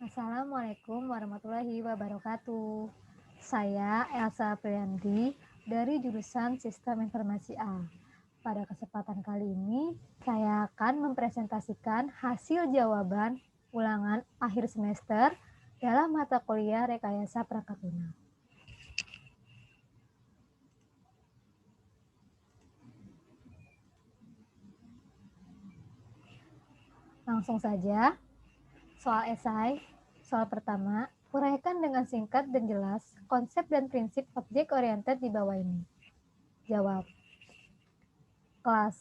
Assalamualaikum warahmatullahi wabarakatuh. Saya Elsa Priyanti dari jurusan Sistem Informasi A. Pada kesempatan kali ini, saya akan mempresentasikan hasil jawaban ulangan akhir semester dalam mata kuliah Rekayasa Perangkat Lunak. Langsung saja, soal esai. Soal pertama, uraikan dengan singkat dan jelas konsep dan prinsip objek oriented di bawah ini. Jawab. Kelas.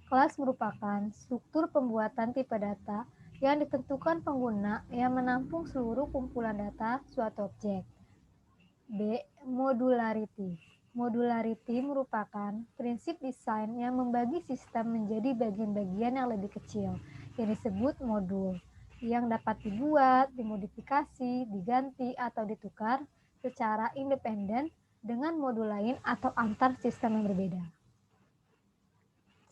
Kelas merupakan struktur pembuatan tipe data yang ditentukan pengguna yang menampung seluruh kumpulan data suatu objek. B. Modularity. Modularity merupakan prinsip desain yang membagi sistem menjadi bagian-bagian yang lebih kecil, yang disebut modul, yang dapat dibuat, dimodifikasi, diganti, atau ditukar secara independen dengan modul lain atau antar sistem yang berbeda.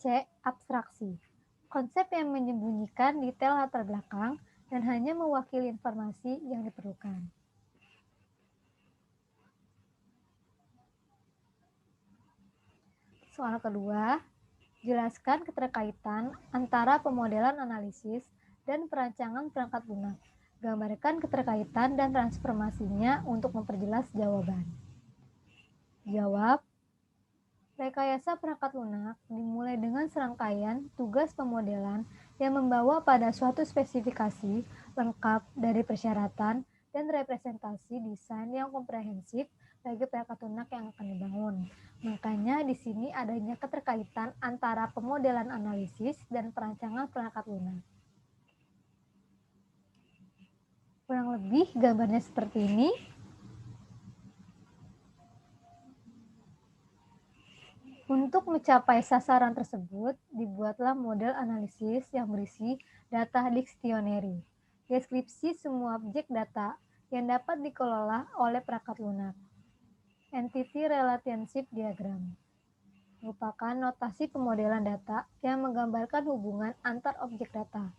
C. Abstraksi. Konsep yang menyembunyikan detail latar belakang dan hanya mewakili informasi yang diperlukan. Soal kedua, jelaskan keterkaitan antara pemodelan analisis dan perancangan perangkat lunak. Gambarkan keterkaitan dan transformasinya untuk memperjelas jawaban. Jawab. Rekayasa perangkat lunak dimulai dengan serangkaian tugas pemodelan yang membawa pada suatu spesifikasi lengkap dari persyaratan dan representasi desain yang komprehensif bagi perangkat lunak yang akan dibangun. Makanya di sini adanya keterkaitan antara pemodelan analisis dan perancangan perangkat lunak. Kurang lebih gambarnya seperti ini. Untuk mencapai sasaran tersebut, dibuatlah model analisis yang berisi data dictionary, deskripsi semua objek data yang dapat dikelola oleh perangkat lunak. Entity Relationship Diagram merupakan notasi pemodelan data yang menggambarkan hubungan antar objek data.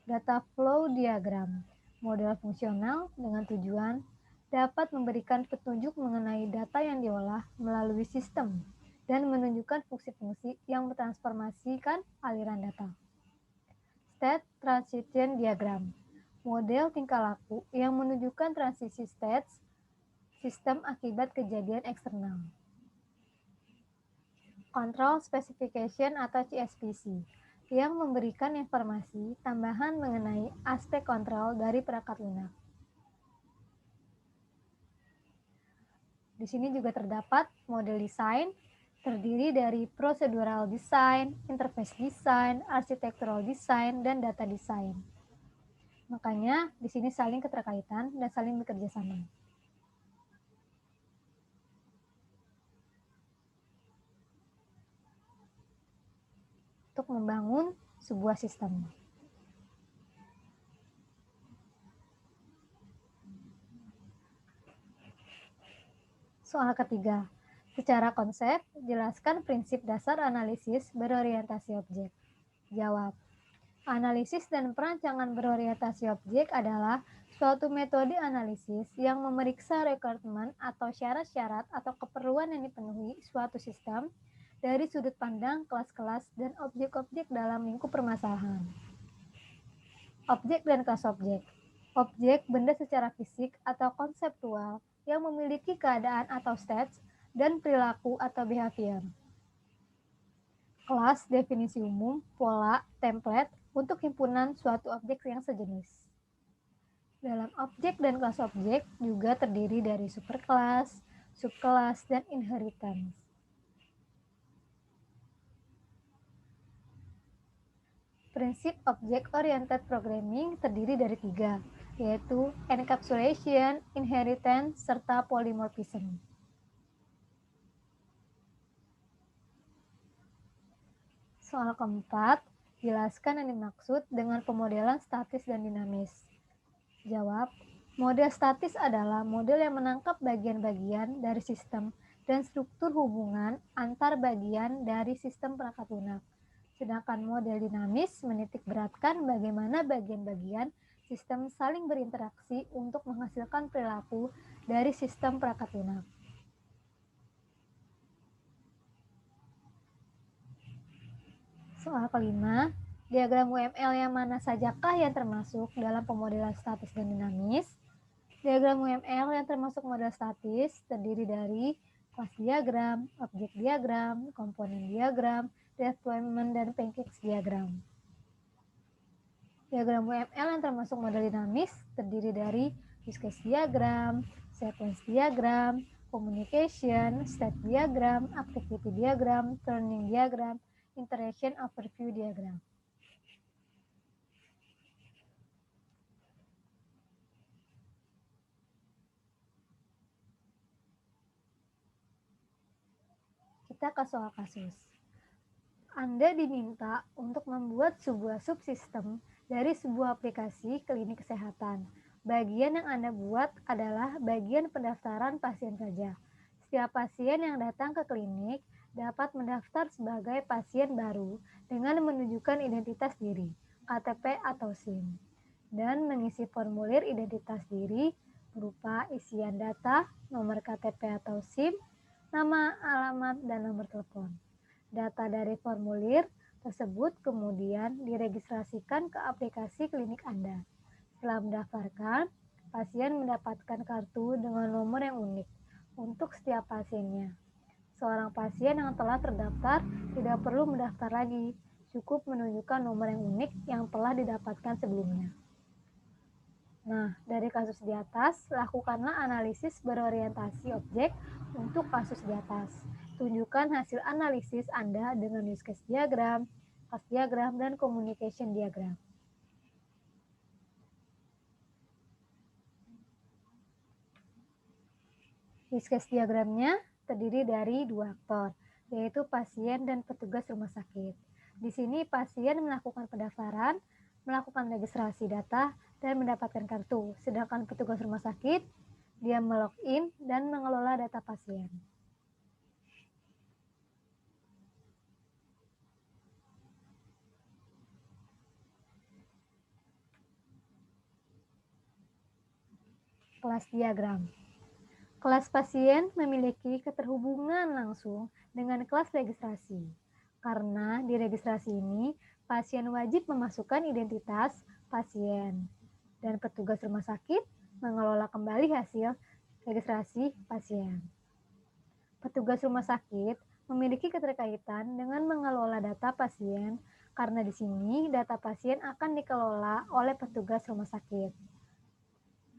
Data Flow Diagram, model fungsional dengan tujuan dapat memberikan petunjuk mengenai data yang diolah melalui sistem dan menunjukkan fungsi-fungsi yang mentransformasikan aliran data. State Transition Diagram, model tingkah laku yang menunjukkan transisi states sistem akibat kejadian eksternal. Control Specification atau CSPC, yang memberikan informasi tambahan mengenai aspek kontrol dari perangkat lunak. Di sini juga terdapat model desain, terdiri dari procedural design, interface design, architectural design, dan data design. Makanya di sini saling keterkaitan dan saling bekerja sama. Untuk membangun sebuah sistem. Soal ketiga, secara konsep, jelaskan prinsip dasar analisis berorientasi objek. Jawab. Analisis dan perancangan berorientasi objek adalah suatu metode analisis yang memeriksa requirement atau syarat-syarat atau keperluan yang dipenuhi suatu sistem dari sudut pandang kelas-kelas dan objek-objek dalam lingkup permasalahan. Objek dan kelas objek. Objek benda secara fisik atau konseptual yang memiliki keadaan atau states dan perilaku atau behavior. Kelas definisi umum, pola, template untuk himpunan suatu objek yang sejenis. Dalam objek dan kelas objek juga terdiri dari superkelas, subkelas, dan inheritance. Prinsip Object-Oriented Programming terdiri dari 3, yaitu encapsulation, inheritance, serta polymorphism. Soal keempat, jelaskan yang dimaksud dengan pemodelan statis dan dinamis. Jawab, model statis adalah model yang menangkap bagian-bagian dari sistem dan struktur hubungan antar bagian dari sistem perangkat lunak. Sedangkan model dinamis menitikberatkan bagaimana bagian-bagian sistem saling berinteraksi untuk menghasilkan perilaku dari sistem perangkat lunak. Soal kelima, diagram UML yang mana sajakah yang termasuk dalam pemodelan statis dan dinamis? Diagram UML yang termasuk model statis terdiri dari kelas diagram, objek diagram, komponen diagram, deployment, dan pancakes diagram. Diagram UML yang termasuk model dinamis terdiri dari use case diagram, sequence diagram, communication, state diagram, activity diagram, turning diagram, interaction overview diagram. Kita ke soal kasus. Anda diminta untuk membuat sebuah subsistem dari sebuah aplikasi klinik kesehatan. Bagian yang Anda buat adalah bagian pendaftaran pasien saja. Setiap pasien yang datang ke klinik dapat mendaftar sebagai pasien baru dengan menunjukkan identitas diri, KTP atau SIM, dan mengisi formulir identitas diri berupa isian data, nomor KTP atau SIM, nama, alamat, dan nomor telepon. Data dari formulir tersebut kemudian diregistrasikan ke aplikasi klinik Anda. Setelah mendaftarkan, pasien mendapatkan kartu dengan nomor yang unik untuk setiap pasiennya. Seorang pasien yang telah terdaftar tidak perlu mendaftar lagi, cukup menunjukkan nomor yang unik yang telah didapatkan sebelumnya. Nah, dari kasus di atas, lakukanlah analisis berorientasi objek untuk kasus di atas. Tunjukkan hasil analisis Anda dengan use case diagram, class diagram, dan communication diagram. Use case diagramnya terdiri dari dua aktor, yaitu pasien dan petugas rumah sakit. Di sini pasien melakukan pendaftaran, melakukan registrasi data, dan mendapatkan kartu. Sedangkan petugas rumah sakit, dia melogin dan mengelola data pasien. Kelas diagram. Kelas pasien memiliki keterhubungan langsung dengan kelas registrasi. Karena di registrasi ini, pasien wajib memasukkan identitas pasien dan petugas rumah sakit mengelola kembali hasil registrasi pasien. Petugas rumah sakit memiliki keterkaitan dengan mengelola data pasien karena di sini data pasien akan dikelola oleh petugas rumah sakit.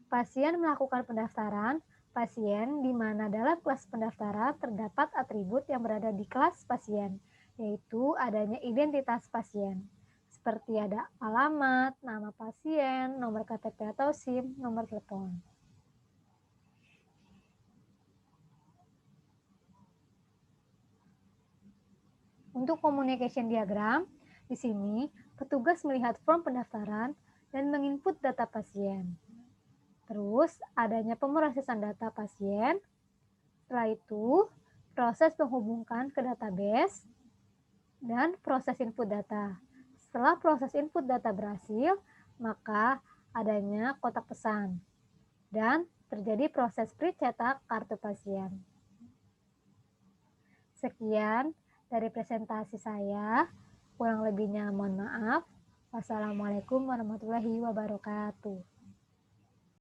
Pasien melakukan pendaftaran pasien di mana dalam kelas pendaftaran terdapat atribut yang berada di kelas pasien, yaitu adanya identitas pasien seperti ada alamat, nama pasien, nomor KTP atau SIM, nomor telepon. Untuk communication diagram, di sini petugas melihat form pendaftaran dan menginput data pasien. Terus adanya pemrosesan data pasien. Setelah itu, proses menghubungkan ke database dan proses input data. Setelah proses input data berhasil, maka adanya kotak pesan dan terjadi proses print cetak kartu pasien. Sekian dari presentasi saya. Kurang lebihnya mohon maaf. Wassalamualaikum warahmatullahi wabarakatuh.